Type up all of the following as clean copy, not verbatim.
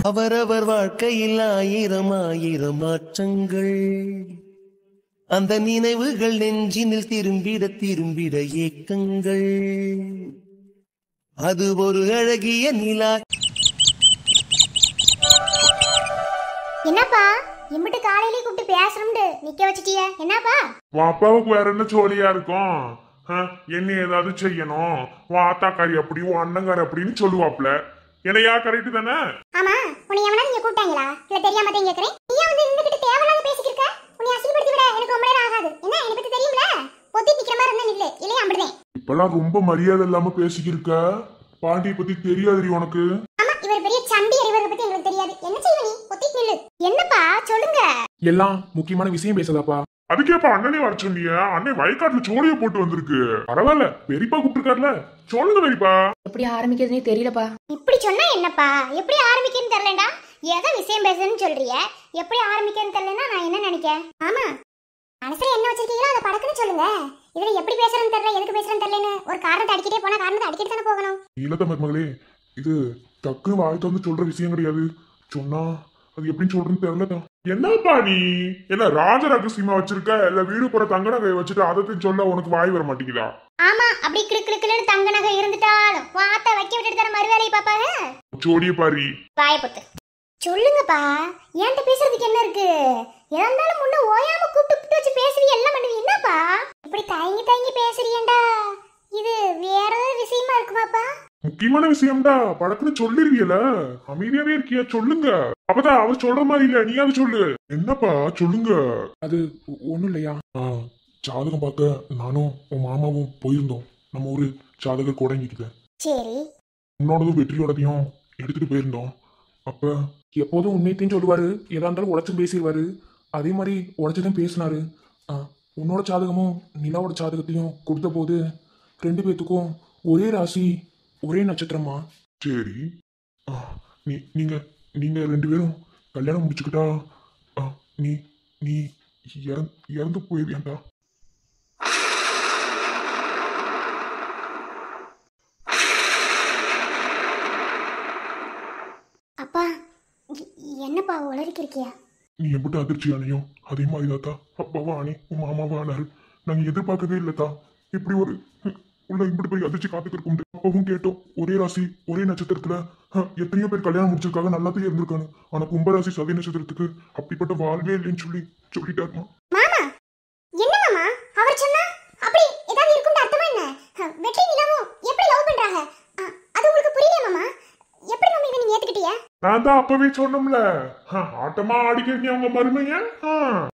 அவரவர் வாழ்க்கையில் ஆயிரம் ஆயிரம் மாற்றங்கள், அந்த நினைவுகள் நெஞ்சினில் திரும்பிட திரும்பிட ஏக்கங்கள், அது ஒரு அழகிய நிலா. என்னப்பா இம்பிட்டு காலையிலே கூப்பிட்டு பேசணும்னு நிக்க வச்சிட்டிய? என்னப்பா உன் அப்பாவுக்கு வேற என்ன ஜோலியா இருக்கும்? என்ன ஏதாவது செய்யணும், உன் ஆத்தாக்காரி அப்படி உன் அண்ணங்காரி அப்படின்னு சொல்லுவாப்ல. என்னையா கரெக்ட் தானே? ஆமா, உன்னை எவனா நீங்க கூப்பிட்டாங்களா இல்ல தெரியாம தான் கேக்குறேன். நீ வந்து இருந்துகிட்டு தேவலாத பேசிட்டு இருக்க. உன்னை அசிங்கப்படுத்தி விட எனக்கு ரொம்ப நேரம் ஆகாது. என்ன எனக்கு பத்தி தெரியும்ல, பொத்தி நிக்கிற மாதிரி இருந்தா நில்லு, இல்லையா அப்படிதான். இப்பெல்லாம் ரொம்ப மரியாதை இல்லாம பேசிக்கிருக்க. பாண்டியை பத்தி தெரியாதுரி உனக்கு? ஆமா, இவர் பெரிய சண்டி அறிவரை பத்தி எனக்கு தெரியாது. என்ன செய்வ நீ? பொத்தி நில்லு. என்னப்பா சொல்லுங்க. எல்லாம் முக்கியமான விஷயம் பேசுதாப்பா. அதுக்கேப்பா அண்ணனே வர சொன்னீங்க? அண்ணன் வயக்காட்டுல சோழிய போட்டு வந்திருக்கு. பரவாயில்ல, பெரியப்பா கூப்பிட்டுருக்காருல, சொல்லுங்க பெரியப்பா. எப்படி ஆரம்பிக்கிறதுனே தெரியலப்பா. இப்படி சொன்னா என்னப்பா? எப்படி ஆரம்பிக்கிறதுன்னு தெரியலடா. ஏதோ விஷயம் பேசுன்னு சொல்றிய, எப்படி ஆரம்பிக்கிறதுன்னு தெரியலன்னா நான் என்ன நினைக்க? ஆமா, மனசுல என்ன வச்சிருக்கீங்களோ அதை படக்குன்னு சொல்லுங்க. இதுல எப்படி பேசுறேன்னு தெரியல, எதுக்கு பேசுறேன்னு தெரியலன்னு ஒரு காரணத்தை அடிக்கிட்டே போனா காரணத்தை அடிக்கிட்டு தானே போகணும். இல்ல மகளே, இது டக்குன்னு வாய்க்கு வந்து சொல்ற விஷயம் கிடையாது. சொன்னா அது எப்படின்னு சொல்றேன்னு தெரியலதான். என்னப்பா நீ என்ன ராஜரகசியமா வச்சிருக்க? இல்ல வீடு போற தங்க நகை வச்சுட்டு அதை சொல்ல உனக்கு வாய் வர மாட்டேங்குதா? ஆமா, அப்படி கிளுக்கிளுன்னு தங்க நகை இருந்துட்டாலும் வாத்த வைக்க விட்டுட்டு தர மறுவேலையை பாப்பாங்க. சோடிய பாரி வாயப்பத்து சொல்லுங்கப்பா. ஏன்ட்ட பேசுறதுக்கு என்ன இருக்கு? இருந்தாலும் முன்ன ஓயாம கூப்பிட்டு வச்சு பேசுறீ, எல்லாம் பண்ணுவீங்க. என்னப்பா இப்படி தயங்கி தயங்கி பேசுறீங்கடா? இது வேற ஏதாவது விஷயமா இருக்குமாப்பா? முக்கியமான விஷயம்டா, படக்குன்னு சொல்லிருவியல, அமைதியாவே இருக்கியா? சொல்லுங்க. அப்பதான் அவர் சொல்ற மாதிரி இல்ல, நீ அதை சொல்லு. என்னப்பா சொல்லுங்க. அது ஒண்ணும் இல்லையா, ஜாதகம் பார்க்க நானும் உன் மாமாவும் போயிருந்தோம். நம்ம ஊரு ஜாதகர் கோடங்கிட்டு. சரி, உன்னோடதும் வெற்றியோடதையும் எடுத்துட்டு போயிருந்தோம். அப்ப எப்போதும் உண்மையத்தையும் சொல்லுவாரு, எதா இருந்தாலும் உழைச்சும் பேசிடுவாரு. அதே மாதிரி உழைச்சதும் பேசினாரு. உன்னோட ஜாதகமும் நிலாவோட ஜாதகத்தையும் கொடுத்த போது 2 பேத்துக்கும் ஒரே ராசி ஒரே நட்சத்திரமா. சரி, நீங்க நீங்க 2 பேரும் கல்யாணம் முடிச்சுக்கிட்டா நீ நீ இறந்து போயிருவியாண்டா? அப்பா என்னப்பா உளறிக்கிறியா? நீ எப்படி அதிர்ச்சியானையும் அதே மாதிரி தாத்தா அப்பாவா ஆனி உன் மாமாவா ஆனாரு. நாங்க எதிர்பார்க்கவே இல்லத்தா. இப்படி ஒரு உள்ள இப்படி போய் அதிர்ச்சி காத்துக்கிட்டு அப்பவும் கேட்டோம், ஒரே ராசி ஒரே நட்சத்திரத்துல எத்தனையோ பேர் கல்யாணம் முடிச்சிருக்காங்க, நல்லாத்தையும் இருந்திருக்காங்க. ஆனா கும்பராசி சதய நட்சத்திரத்துக்கு அப்படிப்பட்ட வாழ்வே இல்லைன்னு சொல்லிட்டாருமா. மாமா என்ன மாமா அவர் சொன்னா? அப்படி ஏதாவது இருக்கும்னு அர்த்தமா என்ன? வெற்றி நிலாவும் எப்படி லவ் பண்றாங்க? அது உங்களுக்கு புரியல மாமா? எப்படி மாமா இதை நீங்க ஏத்துக்கிட்டீங்க? நான் தான் அப்பவே சொன்னோம்ல, ஆட்டமா ஆடிக்கிறீங்க உங்க மருமைய.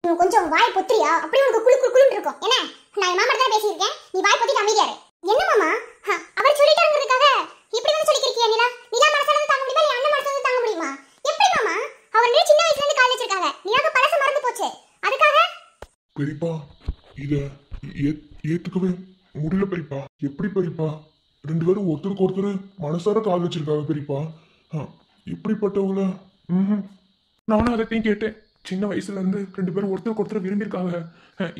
நீ கொஞ்சம் வாய் பொத்திரியா? அப்படியே உனக்கு குளு இருக்கும். என்ன, நான் மாமா தான் பேசியிருக்கேன், நீ வாய் பொத்திட்டு அமைதியா இரு. என்ன மாமா அவர் சொல்லிட்டாருங்கிறதுக்காக இப்படி வந்து சொல்லிக்கிறியா? நிலா மனசால தாங்க முடியுமா இல்ல அண்ணன் மனசால தாங்க முடியுமா? எப்படி மாமா? அவர் சின்ன வயசுல இருந்து காலேஜ் வச்சிருக்காங்க, நிலாக்கு பழச மறந்து போச்சு, அதுக்காக? பெரியப்பா இத ஏத்துக்கவே முடியல பெரியப்பா. எப்படி பெரியப்பா 2 பேரும் ஒருத்தருக்கு ஒருத்தர் மனசார கால் வச்சிருக்காங்க பெரியப்பா. இப்படிப்பட்டவங்கள நானும் அதைத்தையும் கேட்டேன். சின்ன வயசுல இருந்து 2 பேரும் ஒருத்தருக்கு ஒருத்தர் விரும்பியிருக்காங்க.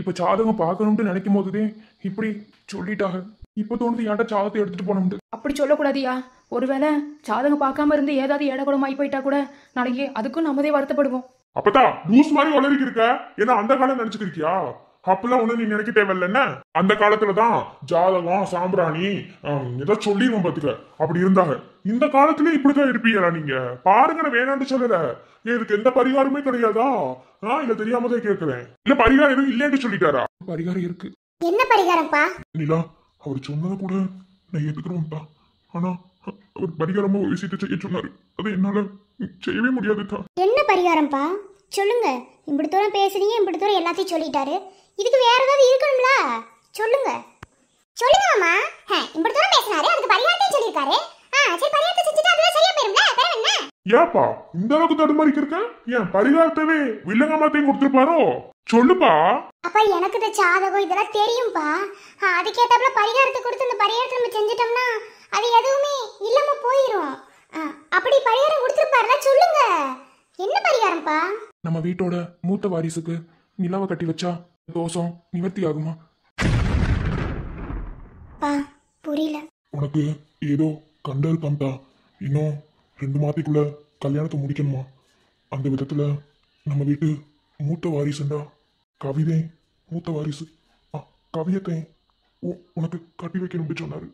இப்ப ஜாதகம் பார்க்கணும்னு நினைக்கும் போதுதே இப்படி சொல்லிட்டாங்க. இப்ப தோணுது ஏன்டா ஜாதகத்தை எடுத்துட்டு போனோம்னு. அப்படி சொல்லக்கூடாதியா. ஒருவேளை ஜாதகம் பார்க்காம இருந்து ஏதாவது ஏடகுடமாயி போயிட்டா கூட நாளைக்கு அதுக்கும் நம்மதே வருத்தப்படுவோம். அப்பதா லூஸ் மாதிரி வளரிக்கு இருக்க. ஏன்னா அந்த காலம் நினைச்சுக்கிறியா? அப்பெல்லாம் ஒண்ணு நீ நினைக்க தேவையில்ல. என்ன அந்த காலத்துலதான் ஜாதகம் சாம்பிராணி ஏதோ சொல்லிடுவோம் பாத்துக்க, அப்படி இருந்தாங்க. இந்த காலத்துல இப்படிதான் இருப்பீங்களா நீங்க? பாருங்க, நான் வேணான்னு சொல்லல. இதுக்கு எந்த பரிகாரமே கிடையாதா? இல்ல தெரியாமதான் கேட்கிறேன். இல்ல பரிகாரம் எதுவும் இல்லைன்னு சொல்லிட்டாரா? பரிகாரம் இருக்கு. என்ன பரிகாரம்ப்பா? நிலா அவர் சொன்னதை கூட நான் ஏத்துக்கிறோம்ப்பா. ஆனா அவர் பரிகாரமா ஒரு விஷயத்தை செய்ய சொன்னாரு, அதை என்னால செய்யவே முடியாதுப்பா. என்ன பரிகாரம்ப்பா சொல்லுங்க. இப்படி தூரம் பேசுறீங்க, இப்படி தூரம் எல்லாத்தையும் சொல்லிட்டாரு. இதுக்கு வேற ஏதாவது இருக்கணும்ல? சொல்லுங்க சொல்லுங்க மாமா. இப்படி தூரம் பேசினாரு, அதுக்கு பரிகாரத்தையும் சொல்லியிருக்காரு. சரி, பரிகாரத்தை செஞ்சுட்டு அதுவே சரியா போயிரும்ல, வேற என்ன? ஏப்பா இந்த அளவுக்கு தடுமாறிக்கு இருக்க? ஏன் பரிகாரத்தவே வில்லங்கமாத்தையும் கொடுத்துருப்பாரோ? சொல்லுப்பா. அப்பா எனக்கு இந்த ஜாதகம் இதெல்லாம் தெரியும்பா. அதுக்கேத்தாப்புல பரிகாரத்தை கொடுத்து இந்த பரிகாரத்தை நம்ம செஞ்சுட்டோம்னா அது எதுவுமே இல்லாம போயிரும். அப்படி பரிகாரம் கொடுத்துருப்பாருல, சொல்லுங்க என்ன பரிகாரம்ப்பா? நம்ம வீட்டோட மூத்த வாரிசுக்கு நிலாவை கட்டி வச்சா தோஷம் நிவர்த்தி ஆகுமா? புரியல. உனக்கு ஏதோ கண்டல் கண்டா இன்னும் 2 மாதத்துக்குள்ள கல்யாணத்தை முடிக்கணுமா? அந்த விதத்துல நம்ம வீட்டு மூத்த வாரிசுண்டா கவிதை மூத்த வாரிசு. கவியத்தை உனக்கு கட்டி வைக்கணும்னு சொன்னாரு.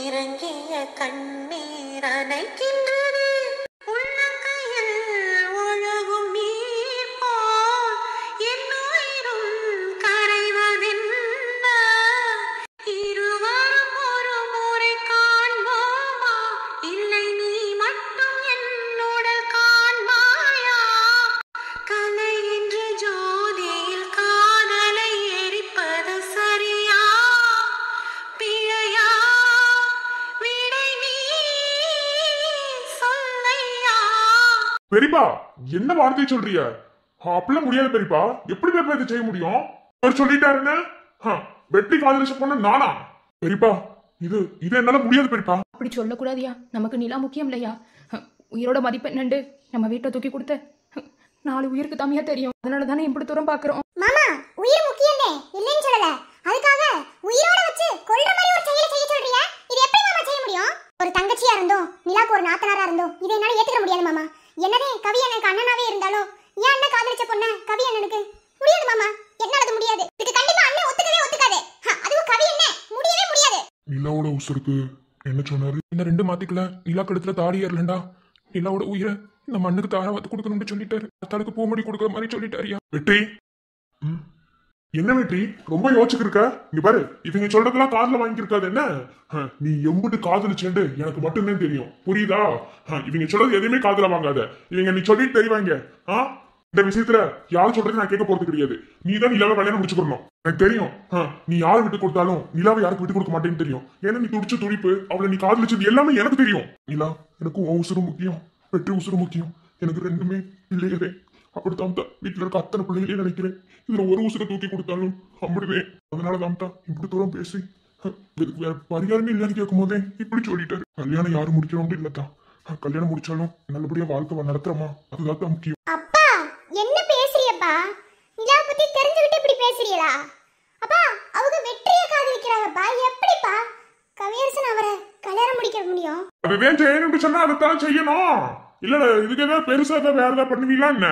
இறங்கிய கண்ணீர் அணைக்கின்றது உள்ளங்கையில் ஒழுகும் நீர் போல் என் உயிரும் கரைவதென்ன இருவரும் ஒரு முறை காண்போமா இல்லை நீ மட்டும் என்னுடல் காண்பாயா கலை என்ற ஜோதியில் காதலை எரிப்பது சரியா பிழையா பெரியப்பா என்ன வார்த்தை சொல்றிய? அப்படிலாம் முடியாது பெரியப்பா. எப்படி பெரியப்பா இதை செய்ய முடியும்? அவர் சொல்லிட்டாருன்னு வெற்றி காதலிச்ச பொண்ணு நானா? பெரியப்பா இது என்னால முடியாது பெரியப்பா. அப்படி சொல்லக்கூடாதியா, நமக்கு நிலா முக்கியம் இல்லையா? உயிரோட மதிப்பு என்னண்டு நம்ம வீட்டை தூக்கி கொடுத்த 4 உயிருக்கு தம்மையா தெரியும். அதனால தானே இப்படி தூரம் பாக்குறோம். மாமா உயிர் முக்கியமே இல்லைன்னு சொல்லல, அதுக்காக உயிரோட வச்சு கொல்ற மாதிரி ஒரு செயலை செய்ய சொல்றீங்க. இது எப்படி மாமா செய்ய முடியும்? ஒரு தங்கச்சியா இருந்தோம், நிலாக்கு ஒரு நாத்தனாரா இருந்தோம், இதை என்னால ஏத்துக்க முடியாது மாமா. என்னதே கவி அண்ணனுக்கு அண்ணனாவே இருந்தாலும் ஏன் அண்ணன் காதலிச்ச பொண்ண கவி அண்ணனுக்கு முடியாது மாமா. என்னால அது முடியாது. இதுக்கு கண்டிப்பா அண்ணன் ஒத்துக்கவே ஒத்துக்காது. அதுவும் கவி அண்ணன் முடியவே முடியாது. நிலாவோட உசுருக்கு என்ன சொன்னாரு? இந்த 2 மாத்திக்கல நிலா கழுத்துல தாடி ஏறலண்டா. நிலாவோட உயிரை இந்த மண்ணுக்கு தாராவத்து கொடுக்கணும்னு சொல்லிட்டாரு. தலுக்கு பூமடி கொடுக்குற மாதிரி சொல்லிட்டாரியா. வெற்றி என்ன வெற்றி ரொம்ப யோசிச்சுட்டு இருக்க? இங்க பாரு, இவங்க சொல்றதெல்லாம் காதுல வாங்கியிருக்காது என்ன? நீ எம்புட்டு காதலிச்சேன்னு எனக்கு மட்டும்தான் தெரியும், புரியுதா? இவங்க சொல்றது எதுவுமே காதுல வாங்காத. இவங்க நீ சொல்லிட்டு தெரிவாங்க. இந்த விஷயத்துல யாரும் சொல்றது நான் கேட்க போறது கிடையாது. நீ தான் நிலாவை கல்யாணம் முடிச்சுக்கணும். எனக்கு தெரியும். நீ யாரு விட்டு கொடுத்தாலும் நிலாவை யாருக்கு விட்டு கொடுக்க மாட்டேன்னு தெரியும். ஏன்னா நீ துடிச்ச துடிப்பு, அவளை நீ காதலிச்சது எல்லாமே எனக்கு தெரியும். நிலா எனக்கு உன் உசுறு முக்கியம், வெற்றி உசுறு முக்கியம். எனக்கு 2மே இல்லையதே. அப்படித்தான் வீட்டுல இருக்க அத்தனை பிள்ளைகளே நினைக்கிறேன். இதுல ஒரு உசுரை தூக்கி கொடுத்தாலும் அம்பிடுவேன். அதனாலதான் இப்படி தூரம் பேசி வேற பரிகாரமே இல்லைன்னு கேட்கும் போதே இப்படி சொல்லிட்டாரு. கல்யாணம் யாரும் முடிக்கணும் இல்லத்தான். கல்யாணம் முடிச்சாலும் நல்லபடியா வாழ்க்கை நடத்துறோமா, அதுதான் முக்கியம். அப்பா என்ன பேசுறியப்பா? நிலா பத்தி தெரிஞ்சுக்கிட்டு இப்படி பேசுறீங்களா? அப்பா அவங்க வெற்றியை காதலிக்கிறாங்கப்பா. எப்படிப்பா கவியரசன் அவரை கல்யாணம் முடிக்க முடியும்? அதுதான் செய்யணும்னு சொன்னா அதைத்தான் செய்யணும். இல்ல இதுக்கு ஏதாவது பெருசா ஏதாவது வேற ஏதாவது பண்ணுவீங்களா என்ன?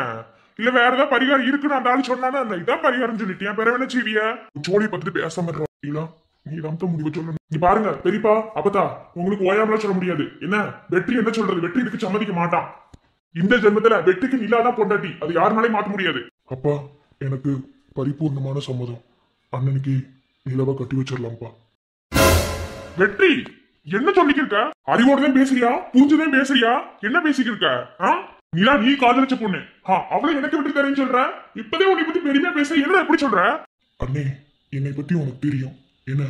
இல்ல வேற ஏதாவது பரிகாரம் இருக்குன்னு அந்த ஆள் சொன்னானா இதான் பரிகாரம் சொல்லிட்டேன். பிற என்ன செய்விய? ஜோடி பார்த்துட்டு பேசாம இருக்கா? நீ தான் முடிவு சொல்லணும். நீ பாருங்க பெரியப்பா அப்பதா உங்களுக்கு ஓயாமலாம் சொல்ல முடியாது. என்ன வெற்றி என்ன சொல்றது? வெற்றி இதுக்கு சம்மதிக்க மாட்டான். இந்த ஜென்மத்துல வெற்றிக்கு நிலாதான் பொண்டாட்டி, அது யாருனாலையும் மாத்த முடியாது. அப்பா எனக்கு பரிபூர்ணமான சம்மதம். அண்ணனுக்கு நிலவை கட்டி வச்சிடலாம்ப்பா. வெற்றி என்ன சொல்லிக்கிருக்க? அறிவோடதான் பேசுறியா? புரிஞ்சுதான் பேசுறியா? என்ன பேசிக்கிருக்க? நிலா நீ காதலிச்ச பொண்ணு, அவளை எனக்கு விட்டு தரேன்னு சொல்ற. இப்பதே உன்னை பத்தி பெருமையா பேச என்ன எப்படி சொல்ற? அண்ணே என்னை பத்தி உனக்கு தெரியும். என்ன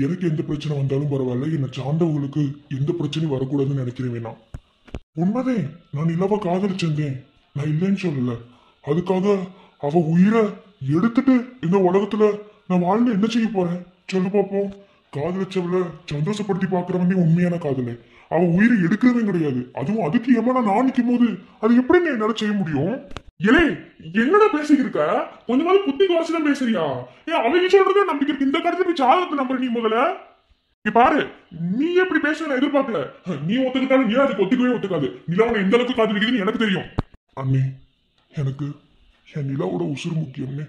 எனக்கு எந்த பிரச்சனை வந்தாலும் பரவாயில்ல, என்னை சார்ந்தவங்களுக்கு எந்த பிரச்சனையும் வரக்கூடாதுன்னு நினைக்கிறேன். வேணாம் உண்மைதே, நான் நிலாவை காதலிச்சேன், நான் இல்லைன்னு சொல்லல. அதுக்காக அவ உயிரை எடுத்துட்டு இந்த உலகத்துல நான் வாழ்ந்து என்ன செய்ய போறேன் சொல்லு பாப்போம். காதலிச்சவள சந்தோஷப்படுத்தி பாக்குறவனே உண்மையான காதலை. அவ உயிரை எடுக்கிறதும் கிடையாது. அதுவும் அதுக்கு ஏமா நான் நிற்கும் போது அது எப்படி நீ என்னால செய்ய முடியும்? ஏலே என்னடா பேசிக்கிருக்க? கொஞ்சமாவது புத்தி வாசிதான் பேசுறியா? ஏன் அவங்க சொல்றதே நம்பிக்கை இருக்கு. இந்த காலத்துல போய் சாதகத்தை நம்புற நீ முதல்ல. நீ பாரு, நீ எப்படி பேச நான் எதிர்பார்க்கல. நீ ஒத்துக்கிட்டாலும் நீ அதுக்கு ஒத்துக்கவே ஒத்துக்காது. நிலாவோட எந்த அளவுக்கு காதலிக்குதுன்னு எனக்கு தெரியும். அண்ணே எனக்கு என் நிலாவோட உசுறு முக்கியம்னு.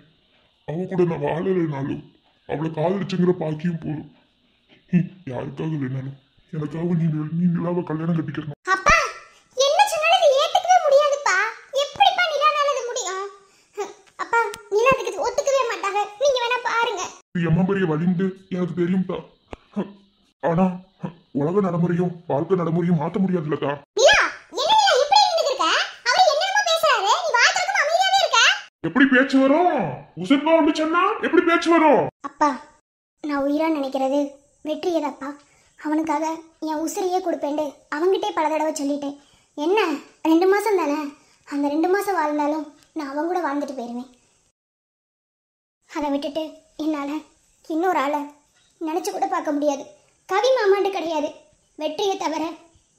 அவ கூட நான் வாழலைனாலும் அவளை காதலிச்சுங்கிற பாக்கியம் போதும். யாருக்காக இல்லைனாலும் எனக்காக நீ நிலாவை கல்யாணம் கட்டிக்கிறணும். அப்பா என்ன சொன்னாலும் ஏத்துக்கவே முடியாதுப்பா. எப்படிப்பா நிலானால அது முடியும்? அப்பா நிலா அதுக்கு ஒத்துக்கவே மாட்டாங்க. நீங்க வேணா பாருங்க. இது எம்மா பெரிய வலிந்து எனக்கு தெரியும்தா. ஆனா உலக நடைமுறையும் வாழ்க்கை நடைமுறையும் மாத்த முடியாதுல்லக்கா. நிலா என்ன நிலா இப்படி நின்னுட்டு இருக்க? அவர் என்னமோ பேசுறாரு, நீ வாய் திறக்காம அமைதியாவே இருக்க. எப்படி பேச்சு வரும்? உசுர்பா வந்து சொன்னா எப்படி பேச்சு வரும்? அப்பா நான் உயிரா நினைக்கிறது வெற்றியதாப்பா. அவனுக்காக என் உசிரையே கொடுப்பேன்டு அவங்கிட்டே பல தடவை சொல்லிட்டேன். என்ன 2 மாசம் தானே, அந்த 2 மாசம் வாழ்ந்தாலும் நான் அவன் கூட வாழ்ந்துட்டு போயிடுவேன். அதை விட்டுட்டு என்னால் இன்னொரு ஆளை நினச்சி கூட பார்க்க முடியாது. கவி மாமாண்டு கிடையாது, வெற்றியை தவிர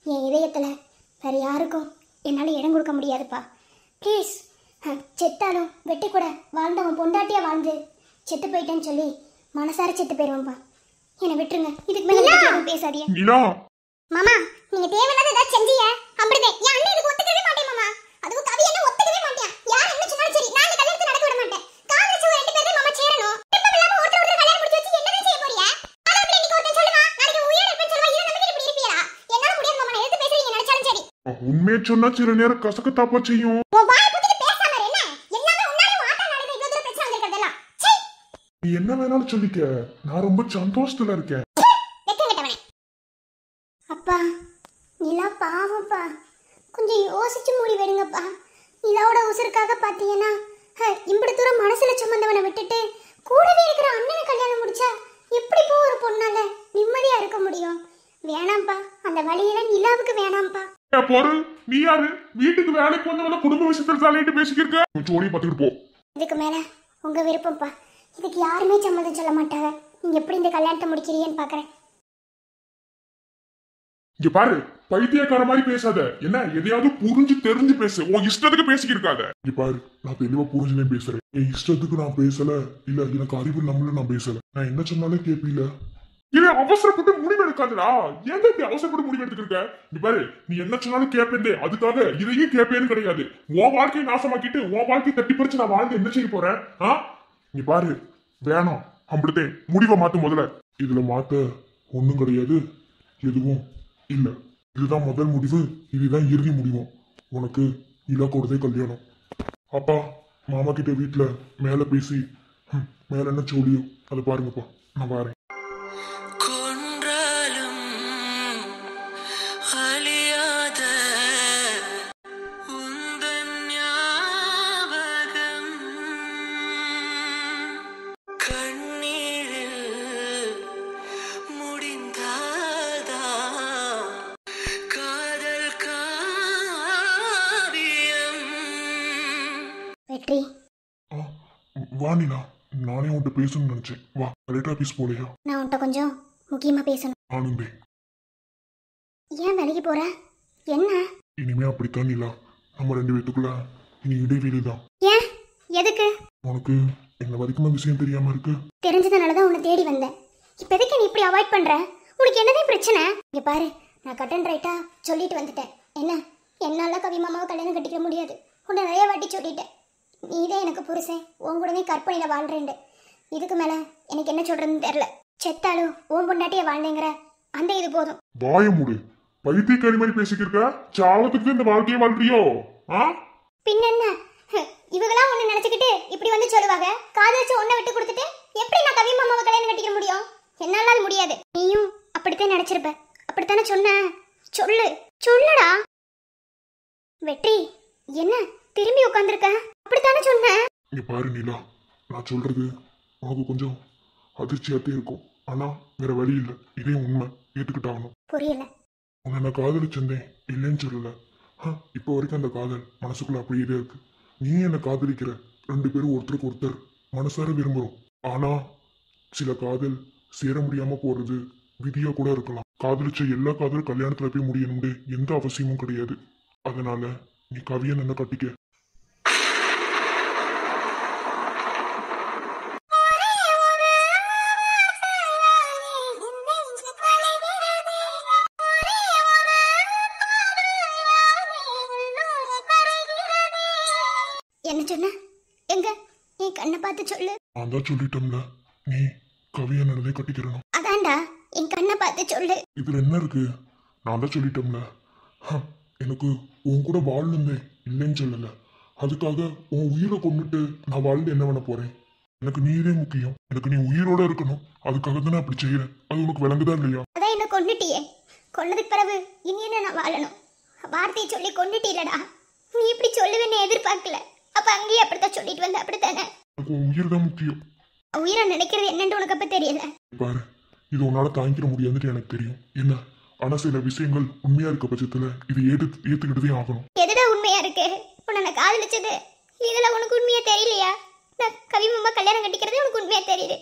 என் இதயத்தில் வேறு யாருக்கும் என்னால் இடம் கொடுக்க முடியாதுப்பா. ப்ளீஸ், செத்தாலும் வெட்டி கூட வாழ்ந்தவன் பொண்டாட்டியாக வாழ்ந்து செத்து போயிட்டேன்னு சொல்லி மனசார செத்து போயிடுவான்ப்பா. என்னை விட்டுருங்க. இதுக்கு மேல எதுவும் பேசாதீங்க. நிலா மாமா நீங்க தேவையில்லாத ஏதாவது செஞ்சீங்க அப்படிதான் என் அண்ணன் இதுக்கு ஒத்துக்கவே மாட்டேன் மாமா. அதுவும் கவி என்ன ஒத்துக்கவே மாட்டேன். யார் என்ன சொன்னாலும் சரி நான் இந்த கல்யாணத்தை நடக்க விட மாட்டேன். காதலிச்சு ஒரு 2 பேர் தான் மாமா சேரணும். இப்ப இல்லாம ஒருத்தர் கல்யாணம் முடிச்சு வச்சு என்னதான் செய்ய போறீங்க? அத அப்படி இன்னைக்கு ஒருத்தன் சொல்லுவா நாளைக்கு உயிரோட இருப்பேன்னு சொல்லுவா. இத நம்பிட்டு இப்படி இருப்பீங்களா? என்னால முடியாது மாமா. நான் எதுக்கு பேசுறீங்க நினைச்சாலும் சரி. உண்மையை சொன்னா சில நேரம் கசக்க தாப்பா செய்யும். உன் வாயை பத்திட்டு பேசாம இரு. என்ன எல்லாமே உன்னால ஆட்டா நடக்குது. இவ்வளவு தூரம் பிரச்சனை வந்திருக்கிறதெல்லாம் சீ. நீ என்ன வேணாலும் சொல்லிக்க, நான் ரொம்ப சந்தோஷத்துல இருக்கேன். வெக்கங்கட்டவனே. அப்பா நிலா பாவப்பா. கொஞ்சம் யோசிச்சு முடிவெடுங்கப்பா. நிலாவோட உசுருக்காக பாத்தீங்கன்னா இம்படி தூரம் மனசுல சுமந்தவனை விட்டுட்டு கூடவே இருக்கிற அண்ணனை கல்யாணம் முடிச்சா எப்படி போ ஒரு பொண்ணால நிம்மதியா இருக்க முடியும்? வேணாம்ப்பா. அந்த வழியெல்லாம் நிலாவுக்கு வேணாம்ப்பா. பொருள் நீ யாரு? வீட்டுக்கு வேலைக்கு வந்தவன குடும்ப விஷயத்தில் தலையிட்டு பேசிக்கிருக்க. ஜோடி பாத்துக்கிட்டு போ. இதுக்கு மேல உங்க விருப்பம்ப்பா. இதுக்கு யாருமே சம்மதம் சொல்ல மாட்டாங்க. நீங்க எப்படி இந்த கல்யாணத்தை முடிக்கிறீங்கன்னு பாக்குறேன். இங்க பாரு, பைத்தியக்கார மாதிரி பேசாத. என்ன எதையாவது புரிஞ்சு தெரிஞ்சு பேசு. உன் இஷ்டத்துக்கு பேசிக்கிட்டு இருக்காத. இங்க பாரு, நான் தெளிவா புரிஞ்சுனே பேசுறேன். என் இஷ்டத்துக்கு நான் பேசல. இல்ல எனக்கு அறிவு நம்மள நான் பேசல. நான் என்ன சொன்னாலும் கேப்பீல. இல்ல அவசரப்பட்டு முடிவு எடுக்காதடா. ஏன் இப்படி அவசரப்பட்டு முடிவு எடுத்துக்கிட்ட? இங்க பாரு, நீ என்ன சொன்னாலும் கேப்பேன். அதுக்காக இதையும் கேப்பேன்னு கிடையாது. உன் வாழ்க்கையை நாசமாக்கிட்டு உன் வாழ்க்கையை தட்டி பறிச்சு நான் வாழ்ந்து என்ன செய்ய போறேன்? இங்க பாரு, வேணாம். அப்படித்தே முடிவை மாத்து முதல்ல. இதுல மாத்த ஒண்ணும் கிடையாது, எதுவும் இல்ல. இதுதான் முதல் முடிவு, இதுதான் இறுதி முடிவும். உனக்கு இலக்கோடதே கல்யாணம். அப்பா மாமா கிட்ட வீட்டுல மேல பேசி மேல என்ன சொல்லியோ அதை பாருங்கப்பா. நான் வாரேன். கொன்றாலும் அழியாத உந்தன் ஞாபகம் கண்ணீரில் முடிந்தாதா காதல் காவியம். வெற்றி வாணிலா, நானே உன்கிட்ட பேசணும்னு நினைச்சேன். வா, கலெக்டர் ஆபீஸ் போலையா? நான் உன்கிட்ட கொஞ்சம் முக்கியமா பேசணும். ஆனந்தே, ஏன் வேலைக்கு போற? என்ன இனிமே அப்படித்தான் நிலா. நம்ம 2 பேத்துக்குள்ள இனி இடைவெளி தான். ஏன் எதுக்கு? உனக்கு என்ன வரைக்குமே விஷயம் தெரியாம இருக்கு. தெரிஞ்சதுனாலதான் உன்னை தேடி வந்தேன். இப்ப எதுக்கு நீ இப்படி அவாய்ட் பண்ற? உனக்கு என்னதான் பிரச்சனை? இங்க பாரு, நான் கட் அண்ட் ரைட்டா சொல்லிட்டு வந்துட்டேன். என்ன என்னால கவி மாமாவை கல்யாணம் கட்டிக்க முடியாது. உன்னை நிறைய வாட்டி சொல்லிட்டேன். நீதான் எனக்கு புருஷன், உன் கூடவே கற்பனையில வாழ்றேன். இதுக்கு மேல எனக்கு என்ன சொல்றதுன்னு தெரியல. செத்தாலும் உன் பொண்டாட்டிய வாழ்ந்தேங்கிற அந்த இது போதும். வாய மூடு. பைத்தியக்காரி மாதிரி பேசிக்கிருக்க. சாவத்துக்கு இந்த வாழ்க்கையை வாழ்றியோ? பின்ன என்ன? இவங்களாம் ஒண்ணு நினைச்சுக்கிட்டு இப்படி வந்து சொல்லுவாங்க. காதலிச்சு ஒன்ன விட்டு கொடுத்துட்டு எப்படி நான் கவி மாமாவை கல்யாணம் கட்டிக்க முடியும்? என்னால முடியாது. நீயும் அப்படித்தான் நினைச்சிருப்ப. அப்படித்தானே சொன்ன? சொல்லு சொல்லுடா. வெற்றி என்ன திரும்பி உட்கார்ந்துருக்க? அப்படித்தானே சொன்ன? இங்க பாரு நிலா, நான் சொல்றது உனக்கு கொஞ்சம் அதிர்ச்சியாத்தே இருக்கும். ஆனா வேற வழி இல்லை. இதே உண்மை, ஏத்துக்கிட்டாகணும். புரியல. உன்னை நான் காதலிச்சிருந்தேன், இல்லைன்னு சொல்லல. இப்போ வரைக்கும் அந்த காதல் மனசுக்குள்ள அப்படியே இருக்கு. நீ என்ன காதலிக்கிற, 2 பேரும் ஒருத்தருக்கு ஒருத்தர் மனசார விரும்புறோம். ஆனா சில காதல் சேர முடியாம போறது விதியா கூட இருக்கலாம். காதலிச்ச எல்லா காதலும் கல்யாணத்துல போய் முடியணும்னு எந்த அவசியமும் கிடையாது. அதனால நீ கவியை என்ன கட்டிக்க. என்ன சொன்ன? எங்க என் கண்ணை பார்த்து சொல்லு. நான் தான் சொல்லிட்டோம்ல, நீ கவியை நல்லதே கட்டிக்கிறணும். அதான்டா, என் கண்ணை பார்த்து சொல்லு. இதுல என்ன இருக்கு? நான் தான் சொல்லிட்டோம்ல. எனக்கு உன் கூட வாழணுமே, இல்லைன்னு சொல்லல. அதுக்காக உன் உயிரை கொண்டுட்டு நான் வாழ்ந்து என்ன பண்ண போறேன்? எனக்கு நீரே முக்கியம். எனக்கு நீ உயிரோட இருக்கணும். அதுக்காக தான் நான் அப்படி செய்யறேன். அது உனக்கு விளங்குதா இல்லையா? அதான் என்ன கொண்டுட்டியே. கொன்னதுக்கு பிறகு இனி என்ன நான் வாழணும்? வார்த்தையை சொல்லி கொண்டுட்டீலடா. நீ இப்படி சொல்லுவேன்னு எதிர்பார்க்கல. அப்ப அங்கேயே அப்படித்தான் சொல்லிட்டு வந்த. அப்படித்தானே? எனக்கு உன் உயிர் தான் முக்கியம். உயிரை நினைக்கிறது என்னன்னு உனக்கு அப்ப தெரியல. பாரு, இது உன்னால தாங்கிக்கிற முடியாதுன்னு எனக்கு தெரியும். என்ன ஆனா சில விஷயங்கள் உண்மையா இருக்க பட்சத்துல இது ஏத்துக்கிட்டதே ஆகணும். எதுடா உண்மையா இருக்கு? உன்னை நான் காதலிச்சது இதெல்லாம் உனக்கு உண்மையா தெரியலையா? நான் கவி மாமா கல்யாணம் கட்டிக்கிறது உனக்கு உண்மையா தெரியுது.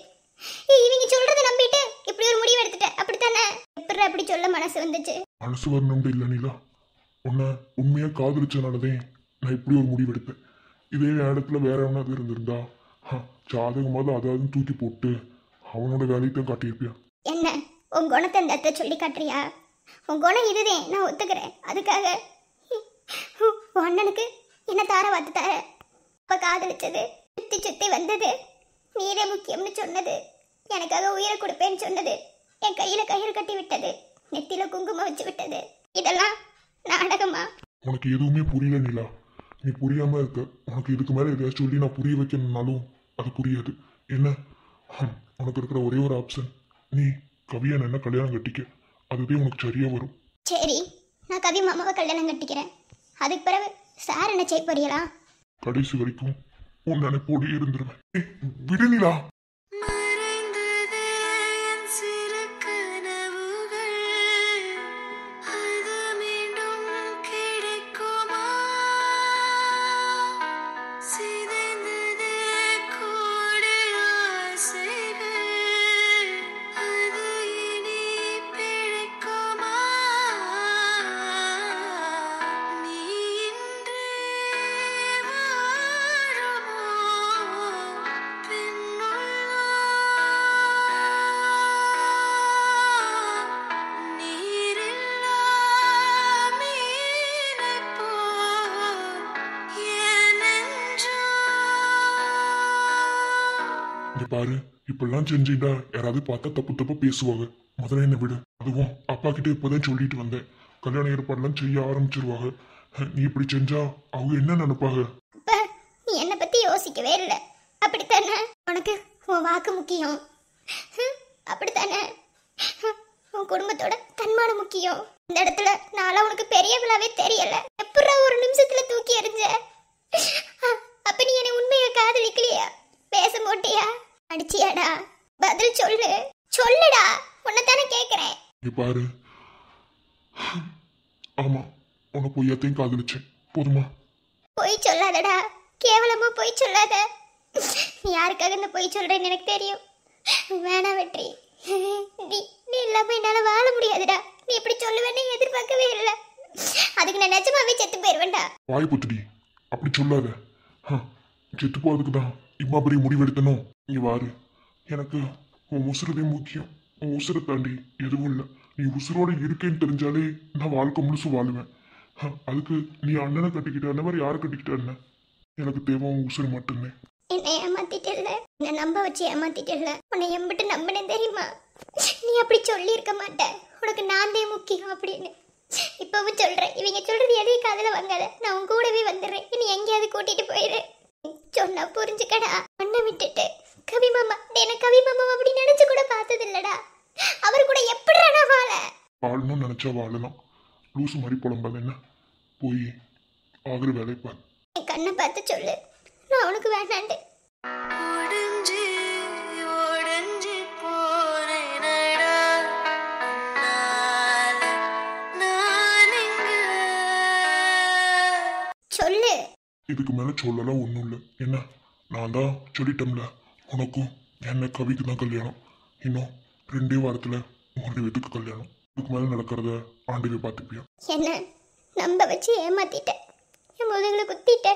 இவங்க சொல்றதை நம்பிட்டு இப்படி ஒரு முடிவு எடுத்துட்ட. அப்படித்தானே? எப்படி அப்படி சொல்ல மனசு வந்துச்சு? மனசு வரணும்னு இல்ல நிலா. உன்னை உண்மையா காதலிச்சனாலதே நான் இப்படி ஒரு முடிவு எடுத்தேன். இதே இடத்துல வேற எவனாவது இருந்திருந்தா ஜாதகமாவது அதாவது தூக்கி போட்டு அவனோட வேலையை தான் காட்டியிருப்பியா. என்ன உன் குணத்தை இந்த இடத்துல சொல்லி காட்டுறியா? உன் குணம் இதுதான், நான் ஒத்துக்கிறேன். அதுக்காக உன் அண்ணனுக்கு என்ன தார வாத்து தர? அப்ப காதலிச்சது, சுத்தி சுத்தி வந்தது, நீரே முக்கியம்னு சொன்னது, எனக்காக உயிரை கொடுப்பேன்னு சொன்னது, என் கையில கயிறு கட்டி விட்டது, நெத்தியில குங்குமம் வச்சு விட்டது, இதெல்லாம் நாடகமா? உனக்கு எதுவுமே புரியல நிலா. நீ புரியாம இருக்க. உனக்கு இதுக்கு மேல எதையாச்சும் சொல்லி நான் புரிய வைக்கணும்னாலும் அது புரியாது. என்ன உனக்கு இருக்கிற ஒரே ஒரு ஆப்ஷன், நீ கவியை என்ன கல்யாணம் கட்டிக்க. அதுதான் உனக்கு சரியா வரும். சரி, நான் கவி மாமாவை கல்யாணம் கட்டிக்கிறேன். அதுக்கு பிறகு சார் என்ன செய்ய போறீங்களா? கடைசி வரைக்கும் உன் நினைப்போடு இருந்துருவேன். விடு நிலா. மறைந்தது என் சிறு கனவுகள், அது மீண்டும் கிடைக்குமா? சிதைந்தது கோடி ஆசைகள், அது இனி பிழைக்குமா? நீ இன்றி வாழுமோ பெண்ணுள்ளோ? நீரில்லா மீனைப் போல் என் நெஞ்சோ. இங்க பாரு, இப்பெல்லாம் செஞ்சுட்டா யாராவது பார்த்தா தப்பு தப்பா பேசுவாங்க. முதல்ல என்ன விடு. அதுவும் அப்பா கிட்ட இப்பதான் சொல்லிட்டு வந்தேன், கல்யாண ஏற்பாடுலாம் செய்ய ஆரம்பிச்சிருவாங்க. நீ இப்படி செஞ்சா அவங்க என்ன நினைப்பாங்க? அப்ப நீ என்னை பத்தி யோசிக்கவே இல்லை, அப்படித்தானே? உனக்கு உன் வாக்கு முக்கியம், அப்படித்தானே? உன் குடும்பத்தோட தன்மானம் முக்கியம். இந்த இடத்துல நாளா உனக்கு பெரியவளாவே தெரியல. எப்படா ஒரு நிமிஷத்துல தூக்கி எறிஞ்ச? அப்ப நீ என்னை உண்மையை காதலிக்கலையா? பேச மாட்டியா? அடிச்சியாடா? பதில் சொல்லு, சொல்லுடா, உன்னைத்தானே கேக்குறேன். இங்க பாரு, ஆமா உன்னை பொய்யாத்தையும் காதலிச்சேன். போதுமா? பொய் சொல்லாதடா, கேவலமா பொய் சொல்லாத. நீ யாருக்காக இந்த பொய் சொல்றேன்னு எனக்கு தெரியும். வேணா வெற்றி, நீ இல்லாம என்னால வாழ முடியாதுடா. நீ இப்படி சொல்லுவேன்னு எதிர்பார்க்கவே இல்லை. அதுக்கு நான் நிஜமாவே செத்து போயிருவேன்டா. வாய் புத்துடி, அப்படி சொல்லாத. செத்து போறதுக்கு தான் இம்மா பெரிய முடிவெடுத்தனும். இங்க வாரு, எனக்கு உன் உசுரதே முக்கியம். உன் உசுரை தாண்டி எதுவும் இல்லை. நீ உசுரோட இருக்கேன்னு தெரிஞ்சாலே நான் வாழ்க்கை முழுசு வாழுவேன். அதுக்கு நீ அண்ணனை கட்டிக்கிட்ட அந்த மாதிரி யாரை கட்டிக்கிட்ட என்ன? எனக்கு தேவை உன் உசுறு மட்டும்தான். என்னை ஏமாத்திட்டல, என்னை நம்ப வச்சு ஏமாத்திட்டல. உன்னை எம்பிட்டு நம்பினேன் தெரியுமா? நீ அப்படி சொல்லி இருக்க மாட்ட, உனக்கு நான் தான் முக்கியம் அப்படின்னு. இப்பவும் சொல்றேன், இவங்க சொல்றது எதையும் காதுல வாங்காத. நான் உன் கூடவே வந்துடுறேன். நீ எங்கேயாவது கூட்டிட்டு போயிடு. சொன்னா புரிஞ்சுக்கடா. அண்ணை விட்டுட்டு கவி மாமா, எனக்கு கவி மாமா அப்படி நினைச்சு கூட பார்த்தது இல்லடா. அவர் கூட எப்படிடா நான் வாழ? வாழணும்னு நினைச்சா வாழலாம். லூசு மாதிரி புலம்பாத. என்ன போய் ஆகிற வேலையை பாரு. என் கண்ணை பார்த்து சொல்லு, நான் உனக்கு வேண்டாண்டு. ஒடிஞ்சு ஒடிஞ்சு போனேனடா உன்னால நான் இங்க. சொல்லு. இதுக்கு மேல சொல்லலாம் ஒன்றும் இல்லை. என்ன நான் தான் சொல்லிட்டோம்ல, உனக்கும் என்ன கவிக்கு தான் கல்யாணம். இன்னும் 2 வாரத்துல உங்களுடைய வீட்டுக்கு கல்யாணம். இதுக்கு மேல நடக்கிறத ஆண்டவே பார்த்துப்பியா? என்ன நம்ப வச்சு ஏமாத்திட்ட, என் முதுகுல குத்திட்ட.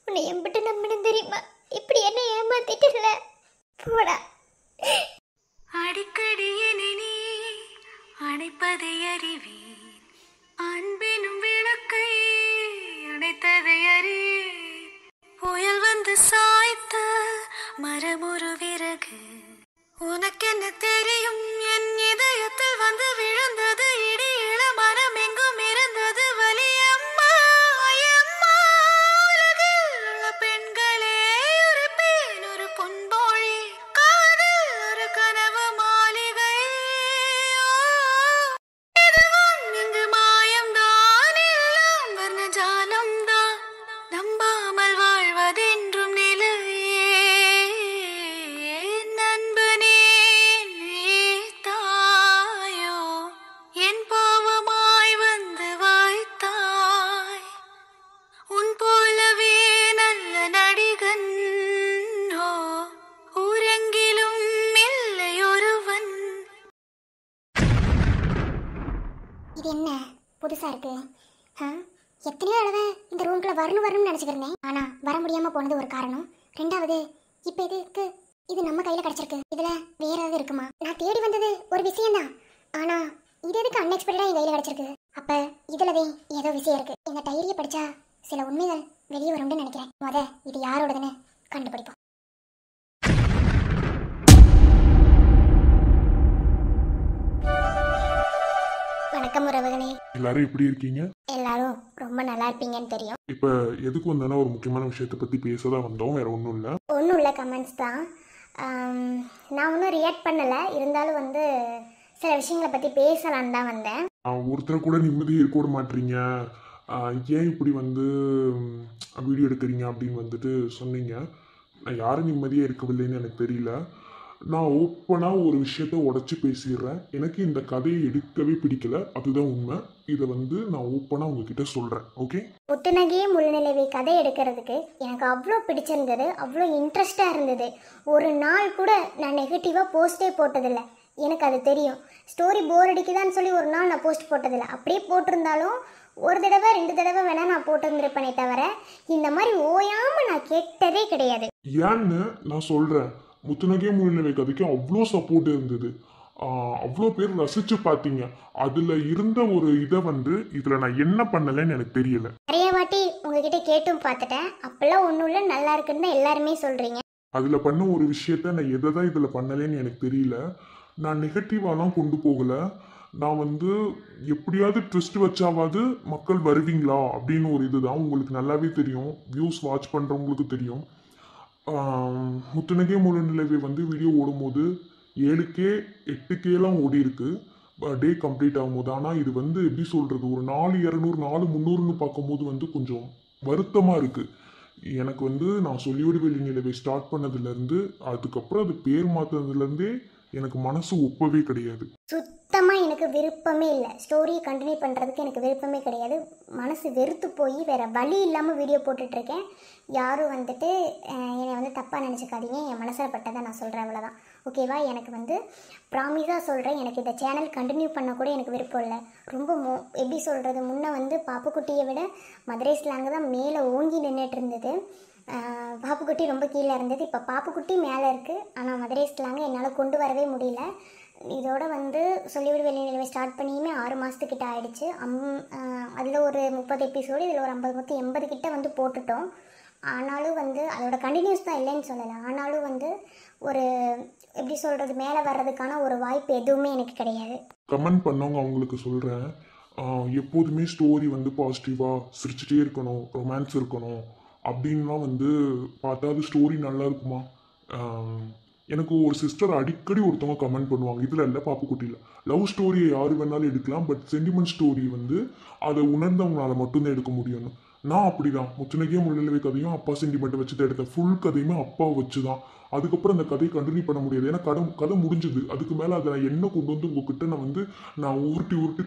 உன்னை எம்பிட்டு நம்பினு தெரியுமா? இப்படி என்ன ஏமாத்திட்டல. போடா. அடிக்கடி என்னை நீ அணைப்பதை அறிவேன், அன்பினும் விளக்கை அணைத்ததை அறிவேன். புயல் வந்து சாய்த்த மரமொரு விறகு, உனக்கென்ன தெரியும்? என் இதயத்தில் வந்து விழுந்தது இடி, இள மரம் எங்கும் இருந்தது வலி. அம்மா அம்மா, உலகில் உள்ள பெண்களே ஒரு பெண், ஒரு பொன்போழி, காதல் ஒரு கனவு மாளிகை. எதுவும் இங்கு மாயம்தான், எல்லாம் வர்ணஜாலம்தான். நம்பாமல் வாழ்வதென்றும் நிலையே. நண்பனே நீ தாயோ, என் பாவமாய் வந்து வாய்த்தாய். உன் போலவே நல்ல நடிகன் ஊரெங்கிலும் இல்லை ஒருவன். இது என்ன புதுசா இருக்கு? எத்தனையோ தடவை இந்த ரூம்குள்ள வரணும்னு நினைச்சுக்கிறேன். ஆனா வர முடியாம போனது ஒரு காரணம். ரெண்டாவது, இப்ப இதுக்கு இது நம்ம கையில கிடைச்சிருக்கு. இதுல வேற ஏதாவது இருக்குமா? இதுலவே ஏதோ விஷயம் இருக்கு. இந்த டைரியை படிச்சா சில உண்மைகள் வெளியே வரும்னு நினைக்கிறேன். இது யாரோடதுன்னு கண்டுபிடிப்போம். வணக்கம் உறவுகளே. எல்லாரும் எப்படி இருக்கீங்க? எல்லாரும் ரொம்ப நல்லா இருப்பீங்கன்னு தெரியும். இப்ப எதுக்கு வந்தோன்னா ஒரு முக்கியமான விஷயத்தை பத்தி பேசதான் வந்தோம், வேற ஒன்றும் இல்லை. ஒன்றும் இல்லை, கமெண்ட்ஸ் தான். நான் ஒன்றும் ரியாக்ட் பண்ணலை, இருந்தாலும் வந்து சில விஷயங்களை பற்றி பேசலான்னு தான் வந்தேன். ஒருத்தர் கூட நிம்மதி இருக்க விட மாட்டீங்க, ஏன் இப்படி வந்து வீடியோ எடுக்கிறீங்க அப்படின்னு வந்துட்டு சொன்னீங்க. நான் யாரும் நிம்மதியாக இருக்கவில்லைன்னு எனக்கு தெரியல. நான் ஓப்பனாக ஒரு விஷயத்த உடச்சி பேசிடுறேன். எனக்கு இந்த கதையை எடுக்கவே பிடிக்கல, அதுதான் உண்மை. இதை வந்து நான் ஓப்பனாக உங்ககிட்ட சொல்கிறேன். ஓகே, புத்துநகையே முழுநிலைவை கதை எடுக்கிறதுக்கு எனக்கு அவ்வளோ பிடிச்சிருந்தது, அவ்வளோ இன்ட்ரெஸ்டாக இருந்தது. ஒரு நாள் கூட நான் நெகட்டிவாக போஸ்ட்டே போட்டதில்லை. எனக்கு அது தெரியும். ஸ்டோரி போர் அடிக்குதான்னு சொல்லி ஒரு நாள் நான் போஸ்ட் போட்டதில்லை. அப்படியே போட்டிருந்தாலும் ஒரு தடவை 2 தடவை வேணால் நான் போட்டிருந்திருப்பேனே தவிர இந்த மாதிரி ஓயாமல் நான் கேட்டதே கிடையாது. ஏன்னு நான் சொல்கிறேன். முத்துநகை முழுநிலை கதைக்கு அவ்வளோ சப்போர்ட் இருந்தது, அவ்வளோ பேர் ரசித்து பார்த்தீங்க. அதில் இருந்த ஒரு இதை வந்து இதில் நான் என்ன பண்ணலைன்னு எனக்கு தெரியல. நிறைய வாட்டி உங்ககிட்ட கேட்டும் பார்த்துட்டேன், அப்பெல்லாம் ஒன்றும் இல்லை, நல்லா இருக்குன்னு தான் எல்லாருமே சொல்கிறீங்க. அதில் பண்ண ஒரு விஷயத்த நான் எதை தான் இதில் பண்ணலைன்னு எனக்கு தெரியல. நான் நெகட்டிவாலாம் கொண்டு போகலை. நான் வந்து எப்படியாவது ட்விஸ்ட் வச்சாவது மக்கள் வருவீங்களா அப்படின்னு ஒரு இதுதான். உங்களுக்கு நல்லாவே தெரியும், வியூஸ் வாட்ச் பண்ணுறவங்களுக்கு தெரியும். முத்துநகை முழுநிலைவை வந்து வீடியோ ஓடும்போது 7K 8Kலாம் ஓடி இருக்கு டே கம்ப்ளீட் ஆகும்போது. ஆனால் இது வந்து எப்படி சொல்கிறது, ஒரு 4200 4300ன்னு பார்க்கும்போது வந்து கொஞ்சம் வருத்தமாக இருக்குது எனக்கு. வந்து நான் சொல்லியோடு வெளிநிலைவை ஸ்டார்ட் பண்ணதுலேருந்து அதுக்கப்புறம் அது பேர் மாற்றினதுலேருந்தே எனக்கு மனசு ஒப்பவே கிடையாது. சுத்தமாக எனக்கு விருப்பமே இல்லை. ஸ்டோரியை கண்டினியூ பண்ணுறதுக்கு எனக்கு விருப்பமே கிடையாது. மனசு வெறுத்து போய் வேறு வழி இல்லாமல் வீடியோ போட்டுட்ருக்கேன். யாரும் வந்துட்டு என்னை வந்து தப்பாக நினச்சிக்காதீங்க, என் மனசில் பட்டதை நான் சொல்கிறேன், அவ்வளோதான். ஓகேவா? எனக்கு வந்து ப்ராமிஸாக சொல்கிறேன், எனக்கு இந்த சேனல் கண்டினியூ பண்ண கூட எனக்கு விருப்பம் இல்லை. ரொம்ப எப்படி சொல்கிறது, முன்னே வந்து பாப்புக்குட்டியை விட மதுரை ஸ்லாங்கு தான் மேலே ஓங்கி நின்றுட்டு இருந்தது. பாப்புக்குட்டி ரொம்ப கீழே இருந்தது. இப்போ பாப்புக்குட்டி மேலே இருக்குது, ஆனால் மதுரை ஸ்லாங்கு என்னால் கொண்டு வரவே முடியல. இதோட வந்து சொல்லிவிடு வெளிநிலைவை ஸ்டார்ட் பண்ணியுமே 6 மாதத்துக்கிட்ட ஆயிடுச்சு. அதில் ஒரு 30 எபிசோடு, இதில் ஒரு 50 மொத்தம் 80 கிட்ட வந்து போட்டுட்டோம். ஆனாலும் வந்து அதோட கண்டினியூஸ் தான் இல்லைன்னு சொல்லலை. ஆனாலும் வந்து ஒரு எப்படி சொல்கிறது, மேலே வர்றதுக்கான ஒரு வாய்ப்பு எதுவுமே எனக்கு கிடையாது. கமெண்ட் பண்ணவங்க அவங்களுக்கு சொல்கிறேன், எப்போதுமே ஸ்டோரி வந்து பாசிட்டிவாக சிரிச்சுட்டே இருக்கணும், ரொமான்ஸ் இருக்கணும் அப்படின்லாம் வந்து பார்த்தா அது ஸ்டோரி நல்லா இருக்குமா? எனக்கு ஒரு சிஸ்டர் அடிக்கடி ஒருத்தவங்க கமெண்ட் பண்ணுவாங்க, இதில் இல்லை பாப்புக்குட்டியில், லவ் ஸ்டோரியை யார் வேணாலும் எடுக்கலாம், பட் சென்டிமெண்ட் ஸ்டோரி வந்து அதை உணர்ந்தவங்களால மட்டும்தான் எடுக்க முடியும்னு. நான் அப்படி தான் முத்துநகை முழுநிலை கதையும் அப்பா சென்டிமெண்ட்டை வச்சு தான் எடுத்தேன். ஃபுல் கதையுமே அப்பாவை வச்சு தான். அதுக்கப்புறம் அந்த கதையை கண்டினியூ பண்ண முடியாது, ஏன்னா கதை முடிஞ்சுது. அதுக்கு மேலே அதை நான் என்ன கொண்டு வந்து உங்ககிட்ட நான் உருட்டி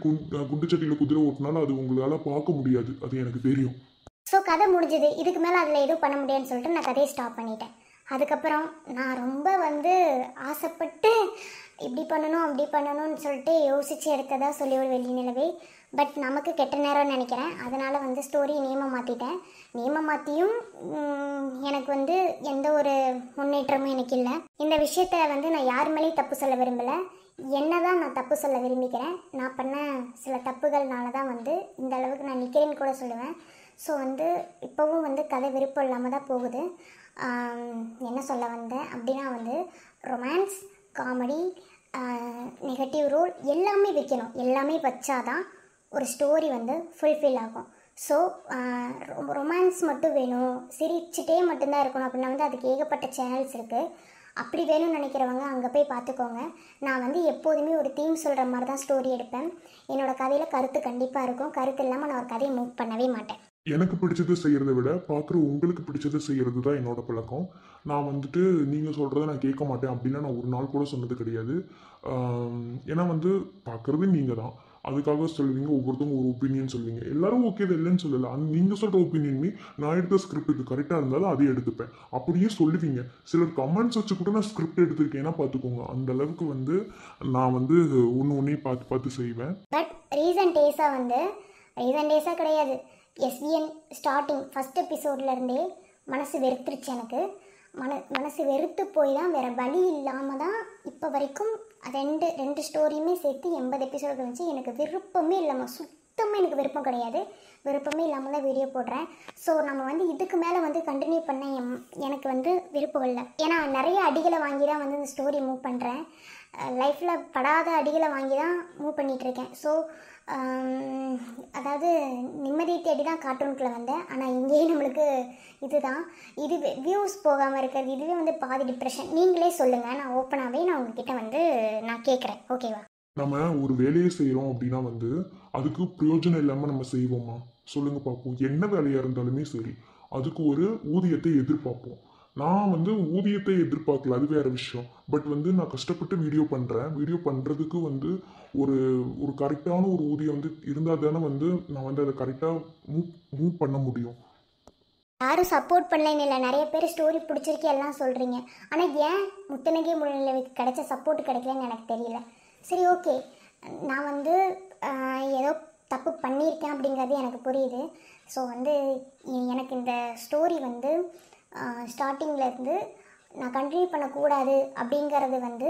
குண்டுச்சட்டியில் குதிரை ஓட்டினாலும் அது உங்களால் பார்க்க முடியாது, அது எனக்கு தெரியும். ஸோ கதை முடிஞ்சுது, இதுக்கு மேலே அதில் எதுவும் பண்ண முடியாதுன்னு சொல்லிட்டு நான் கதையை ஸ்டாப் பண்ணிட்டேன். அதுக்கப்புறம் நான் ரொம்ப வந்து ஆசைப்பட்டு இப்படி பண்ணணும் அப்படி பண்ணணும்னு சொல்லிட்டு யோசித்து எடுத்ததா சொல்லியோடு வெளிநிலவை. பட் நமக்கு கெட்ட நேரம்னு நினைக்கிறேன். அதனால் வந்து ஸ்டோரி நேமம் மாற்றிட்டேன். நேமம் மாற்றியும் எனக்கு வந்து எந்த ஒரு முன்னேற்றமும் எனக்கு இல்லை. இந்த விஷயத்த வந்து நான் யார் மேலேயும் தப்பு சொல்ல விரும்பலை, என்ன தான் நான் தப்பு சொல்ல விரும்பிக்கிறேன். நான் பண்ண சில தப்புகள்னால தான் வந்து இந்த அளவுக்கு நான் நிற்கிறேன்னு கூட சொல்லுவேன். ஸோ வந்து இப்போவும் வந்து கதை விருப்பம் இல்லாமல் தான் போகுது. என்ன சொல்ல வந்தேன் அப்படின்னா வந்து ரொமான்ஸ், காமெடி, நெகட்டிவ் ரோல் எல்லாமே வைக்கணும். எல்லாமே வச்சாதான் ஒரு ஸ்டோரி வந்து ஃபுல்ஃபில் ஆகும். ஸோ ரொமான்ஸ் மட்டும் வேணும், சிரிச்சுட்டே மட்டும்தான் இருக்கணும் அப்படின்னா வந்து அதுக்கு ஏகப்பட்ட சேனல்ஸ் இருக்குது. அப்படி வேணும்னு நினைக்கிறவங்க அங்கே போய் பார்த்துக்கோங்க. நான் வந்து எப்போதுமே ஒரு தீம் சொல்கிற மாதிரி தான் ஸ்டோரி எடுப்பேன். என்னோடய கதையில் கருத்து கண்டிப்பாக இருக்கும். கருத்து இல்லாமல் நான் ஒரு கதையை மூவ் பண்ணவே மாட்டேன். எனக்கு பிடிச்சது செய்கிறத விட பார்க்குற உங்களுக்கு பிடிச்சது செய்கிறது தான் என்னோட பழக்கம். நான் வந்துட்டு நீங்கள் சொல்கிறத நான் கேட்க மாட்டேன் அப்படின்னா நான் ஒரு நாள் கூட சொன்னது கிடையாது. ஏன்னா வந்து பார்க்குறது நீங்கள் தான், அதுக்காக சொல்லுவீங்க, ஒவ்வொருத்தவங்க ஒரு ஒப்பீனியன் சொல்லுவீங்க. எல்லாரும் ஓகே தான் இல்லைன்னு சொல்லலை. நீங்கள் சொல்கிற ஒப்பீனியனுமே நான் எடுத்த ஸ்கிரிப்டுக்கு கரெக்டாக இருந்தாலும் அதே எடுத்துப்பேன், அப்படியே சொல்லுவீங்க. சிலர் கமெண்ட்ஸ் வச்சு கூட நான் ஸ்கிரிப்ட் எடுத்திருக்கேன்னா பார்த்துக்கோங்க. அந்த அளவுக்கு வந்து நான் வந்து ஒன்றையும் பார்த்து செய்வேன். பட் ரீசன்ட் டேஸாக கிடையாது, SVN ஸ்டார்டிங் ஃபஸ்ட் எபிசோட்லேருந்தே மனசு வெறுத்துருச்சு எனக்கு. மனசு வெறுத்து போய் தான் வேறு வழி இல்லாமல் தான் இப்போ வரைக்கும் ரெண்டு ஸ்டோரியுமே சேர்த்து 80 எபிசோடு வச்சு எனக்கு விருப்பமே இல்லாமல் சுத்தமாக எனக்கு விருப்பம் கிடையாது. விருப்பமே இல்லாமல் தான் வீடியோ போடுறேன். ஸோ நம்ம வந்து இதுக்கு மேலே வந்து கண்டினியூ பண்ண எனக்கு வந்து விருப்பம் இல்லை. ஏன்னா நிறைய அடிகளை வாங்கி தான் வந்து இந்த ஸ்டோரி மூவ் பண்ணுறேன். லைஃப்பில் படாத அடிகளை வாங்கி தான் மூவ் பண்ணிகிட்ருக்கேன். ஸோ அதாவது நிம்மதியை தேடி தான் கார்ட்டூனுக்குள்ளே வந்தேன். ஆனால் இங்கேயே நம்மளுக்கு இதுதான் இது வியூஸ் போகாமல் இருக்கிறது, இதுவே வந்து பாதி டிப்ரெஷன். நீங்களே சொல்லுங்கள், நான் ஓப்பனாகவே நான் உங்ககிட்ட வந்து நான் கேட்குறேன். ஓகேவா? நம்ம ஒரு வேலையை செய்கிறோம் அப்படின்னா வந்து அதுக்கு பிரயோஜனம் இல்லாமல் நம்ம செய்வோமா? சொல்லுங்க பார்ப்போம். என்ன வேலையாக இருந்தாலுமே சரி அதுக்கு ஒரு ஊதியத்தை எதிர்பார்ப்போம். நான் வந்து ஊதியத்தை எதிர்பார்க்கல, அது வேற விஷயம். பட் வந்து நான் கஷ்டப்பட்டு வீடியோ பண்ணுறேன். வீடியோ பண்ணுறதுக்கு வந்து ஒரு ஒரு கரெக்டான ஒரு ஊதியம் வந்து இருந்தால் தானே வந்து நான் வந்து அதை கரெக்டாக மூவ் பண்ண முடியும். யாரும் சப்போர்ட் பண்ணலைன்னு இல்லை, நிறைய பேர் ஸ்டோரி பிடிச்சிருக்கு எல்லாம் சொல்கிறீங்க. ஆனால் ஏன் முத்தனகை முன்னிலைக்கு கிடைச்ச சப்போர்ட் கிடைக்கலன்னு எனக்கு தெரியல. சரி, ஓகே, நான் வந்து ஏதோ தப்பு பண்ணியிருக்கேன் அப்படிங்கிறது எனக்கு புரியுது. ஸோ வந்து எனக்கு இந்த ஸ்டோரி வந்து ஸ்டார்டிங்லேருந்து நான் கண்டினியூ பண்ணக்கூடாது அப்படிங்கிறது வந்து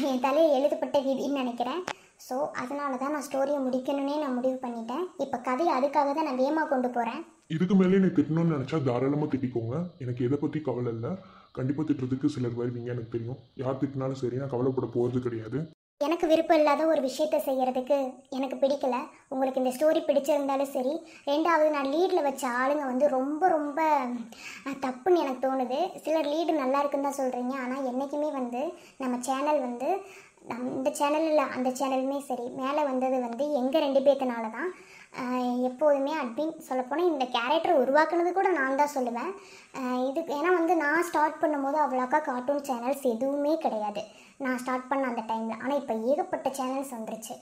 என் தலையில் எழுதப்பட்ட விதின்னு நினைக்கிறேன். ஸோ அதனால தான் நான் ஸ்டோரியை முடிக்கணுன்னே நான் முடிவு பண்ணிட்டேன். இப்போ கதையை அதுக்காக தான் நான் வேகமாக கொண்டு போகிறேன். இதுக்கு மேலே நீ திட்டணும்னு நினச்சா தாராளமாக திட்டிக்கோங்க. எனக்கு எதை பற்றி கவலை இல்லை. கண்டிப்பாக திட்டுறதுக்கு சிலர் வருவீங்க, எனக்கு தெரியும். யார் திட்டினாலும் சரி, நான் கவலைப்பட போகிறது கிடையாது. எனக்கு விருப்பம் இல்லாத ஒரு விஷயத்தை செய்கிறதுக்கு எனக்கு பிடிக்கல. உங்களுக்கு இந்த ஸ்டோரி பிடிச்சிருந்தாலும் சரி. ரெண்டாவது, நான் லீடில் வச்ச ஆளுங்க வந்து ரொம்ப ரொம்ப தப்புன்னு எனக்கு தோணுது. சிலர் லீடு நல்லா இருக்குன்னு தான் சொல்கிறீங்க. ஆனால் என்றைக்குமே வந்து நம்ம சேனல் வந்து இந்த சேனல் இல்லை அந்த சேனலுமே சரி மேலே வந்தது வந்து எங்கள் 2 பேர்த்தனால தான். எப்போதுமே அட்மின் சொல்லப்போனால் இந்த கேரக்டர் உருவாக்குனது கூட நான் தான் சொல்லுவேன். இதுக்கு ஏன்னா வந்து நான் ஸ்டார்ட் பண்ணும்போது அவ்வளோக்கா கார்ட்டூன் சேனல்ஸ் எதுவுமே கிடையாது நான் ஸ்டார்ட் பண்ண அந்த டைமில். ஆனால் இப்போ ஏகப்பட்ட சேனல்ஸ் வந்துருச்சு.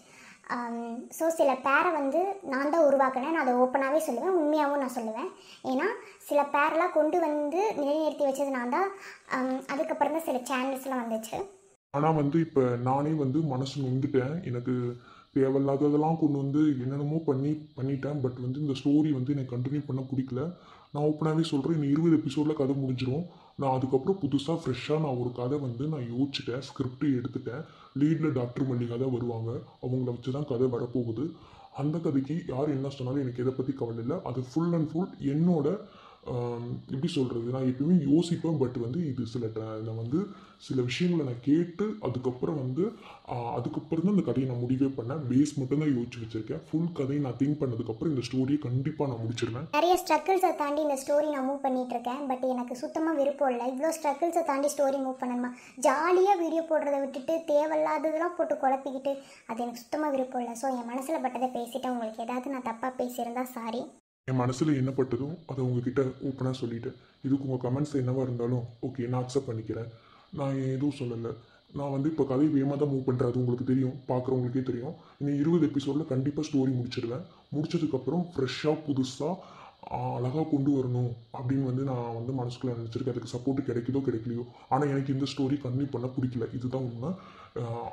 ஸோ சில பேரை வந்து நான் தான் உருவாக்கினேன். நான் அதை ஓப்பனாகவே சொல்லுவேன், உண்மையாகவும் நான் சொல்லுவேன். ஏன்னா சில பேரெலாம் கொண்டு வந்து நிலைநிறுத்தி வச்சது நான் தான். அதுக்கப்புறம் தான் சில சேனல்ஸ்லாம் வந்துச்சு. ஆனால் வந்து இப்போ நானே வந்து மனசு நொந்துட்டேன். எனக்கு தேவையில்லாததெல்லாம் கொண்டு வந்து என்னென்னமோ பண்ணிட்டேன். பட் வந்து இந்த ஸ்டோரி வந்து எனக்கு கண்டினியூ பண்ண பிடிக்கல. நான் ஓப்பனாகவே சொல்கிறேன், இன்னும் 20 எபிசோடில் கதை முடிஞ்சிடும். நான் அதுக்கப்புறம் புதுசாக ஃப்ரெஷ்ஷாக நான் ஒரு கதை வந்து நான் யோசிச்சுட்டேன், ஸ்கிரிப்ட் எடுத்துட்டேன். லீடில் டாக்டர் மல்லிகா தான் வருவாங்க, அவங்கள வச்சு தான் கதை வரப்போகுது. அந்த கதைக்கு யார் என்ன சொன்னாலும் எனக்கு எதை பற்றி கவலை இல்லை. அது ஃபுல் அண்ட் ஃபுல் என்னோட எப்படி சொல்கிறது, நான் எப்பயுமே யோசிப்பேன். பட் வந்து இது நான் வந்து சில விஷயங்களை நான் கேட்டு அதுக்கப்புறம் தான் இந்த கதையை நான் முடிவே பண்ணேன். பேஸ் மட்டும் தான் யோசிச்சு வச்சிருக்கேன். ஃபுல் கதையை நான் திங்க் பண்ணதுக்கப்புறம் இந்த ஸ்டோரியை கண்டிப்பாக நான் முடிச்சிருவேன். நிறைய ஸ்ட்ரகிள்ஸை தாண்டி இந்த ஸ்டோரி நான் மூவ் பண்ணிட்டு இருக்கேன். பட் எனக்கு சுத்தமாக விருப்பம் இல்லை. இவ்வளோ ஸ்ட்ரகிள்ஸை தாண்டி ஸ்டோரி மூவ் பண்ணணுமா? ஜாலியாக வீடியோ போடுறதை விட்டுட்டு தேவையில்லாததெல்லாம் போட்டு குழப்பிக்கிட்டு அது எனக்கு சுத்தமாக விருப்பம் இல்லை. ஸோ என் மனசில் பட்டதை பேசிட்டேன். உங்களுக்கு ஏதாவது நான் தப்பாக பேசியிருந்தா சாரி. என் மனசில் என்ன பட்டதோ அதை உங்ககிட்ட ஓப்பனாக சொல்லிட்டேன். இதுக்கு உங்கள் கமெண்ட்ஸ் என்னவாக இருந்தாலும் ஓகே, நான் அக்செப்ட் பண்ணிக்கிறேன். நான் எதுவும் சொல்லலை. நான் வந்து இப்போ கதை வேகமாக தான் மூவ் பண்ணுறது உங்களுக்கு தெரியும், பார்க்குறவங்களுக்கே தெரியும். இன்னும் 20 எபிசோடில் கண்டிப்பாக ஸ்டோரி முடிச்சிடுவேன். முடிச்சதுக்கப்புறம் ஃப்ரெஷ்ஷாக புதுசாக அழகாக கொண்டு வரணும் அப்படின்னு வந்து நான் வந்து மனசுக்குள்ளே நினச்சிருக்கேன். அதுக்கு சப்போர்ட் கிடைக்குதோ கிடைக்கலையோ, ஆனால் எனக்கு இந்த ஸ்டோரி கன்டினியூ பண்ண பிடிக்கல. இதுதான் உண்மை.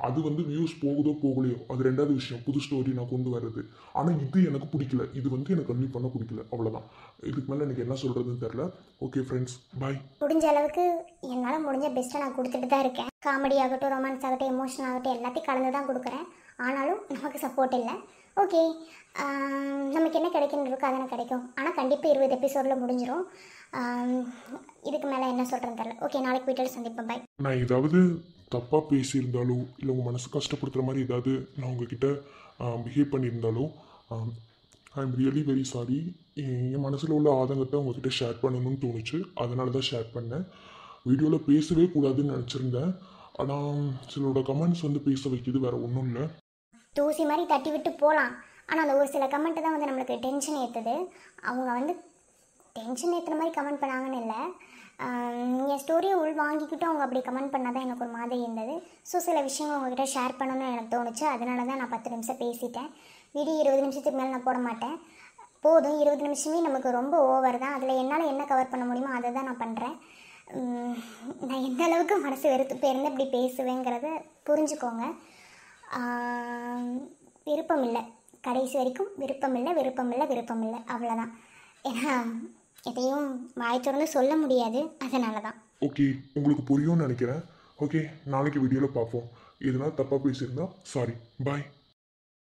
அது வந்து வியூஸ் போகுதோ போகலையோ அது ரெண்டாவது விஷயம். புது ஸ்டோரி நான் கொண்டு வர்றது, ஆனால் இது எனக்கு பிடிக்கல. இது வந்து எனக்கு கன்டினியூ பண்ண பிடிக்கல, அவ்வளோதான். இதுக்கு மேலே எனக்கு என்ன சொல்கிறதுன்னு தெரில. ஓகே ஃப்ரெண்ட்ஸ், பாய். முடிஞ்ச அளவுக்கு என்னால் முடிஞ்ச பெஸ்ட்டை நான் கொடுத்துட்டு தான் இருக்கேன். காமெடி ஆகட்டும், ரொமான்ஸ் ஆகட்டும், எமோஷனல் ஆகட்டும், எல்லாத்தையும் கலந்து தான் கொடுக்குறேன். ஆனாலும் நமக்கு சப்போர்ட் இல்லை. ஓகே, நமக்கு என்ன கிடைக்கணும் இருக்கோ அதனை கிடைக்கும். ஆனால் கண்டிப்பாக 20 எபிசோடில் முடிஞ்சிடும். இதுக்கு மேலே என்ன சொல்கிறேன்னு தெரியல. ஓகே, நாளைக்கு வீட்டில் சந்திப்பேன். பாய். நான் ஏதாவது தப்பாக பேசியிருந்தாலோ இல்லை உங்கள் மனசு கஷ்டப்படுத்துகிற மாதிரி ஏதாவது நான் உங்ககிட்ட பிஹேவ் பண்ணியிருந்தாலோ I am really very sorry. என் மனசில் உள்ள ஆதங்கத்தை உங்ககிட்ட ஷேர் பண்ணணும்னு தோணுச்சு, அதனால தான் ஷேர் பண்ணேன். வீடியோவில் பேசவே கூடாதுன்னு நினச்சிருந்தேன். ஆனால் சிலரோட கமெண்ட்ஸ் வந்து பேச வைக்கிது, வேறு ஒன்றும் இல்லை. தூசி மாதிரி தட்டி விட்டு போகலாம். ஆனால் அந்த ஒரு சில கமெண்ட்டு தான் வந்து நம்மளுக்கு டென்ஷன் ஏற்றுது. அவங்க வந்து டென்ஷன் ஏற்றுற மாதிரி கமெண்ட் பண்ணாங்கன்னு இல்லை, என் ஸ்டோரியை உள் வாங்கிக்கிட்டு அவங்க அப்படி கமெண்ட் பண்ணால் தான் எனக்கு ஒரு மாதிரி இருந்தது. ஸோ சில விஷயங்கள் உங்கள்கிட்ட ஷேர் பண்ணணும்னு எனக்கு தோணுச்சு. அதனால தான் நான் 10 நிமிஷம் பேசிட்டேன். வீடியோ 20 நிமிஷத்துக்கு மேலே நான் போட மாட்டேன். போதும், 20 நிமிஷமே நமக்கு ரொம்ப ஓவர் தான். அதில் என்னால் என்ன கவர் பண்ண முடியுமோ அதை தான் நான் பண்ணுறேன். நான் எந்த அளவுக்கு மனசு வெறுத்து போயிருந்து இப்படி பேசுவேங்கிறத புரிஞ்சுக்கோங்க. விருப்பம் இல்லை, கடைசி வரைக்கும் விருப்பம் இல்லை, அவ்வளோதான். ஏன்னா எதையும் வாய் திறந்து சொல்ல முடியாது, அதனால தான். ஓகே, உங்களுக்கு புரியும்னு நினைக்கிறேன். ஓகே, நாளைக்கு வீடியோவில் பார்ப்போம். இதனால் தப்பாக பேசியிருந்தா சாரி, பாய்.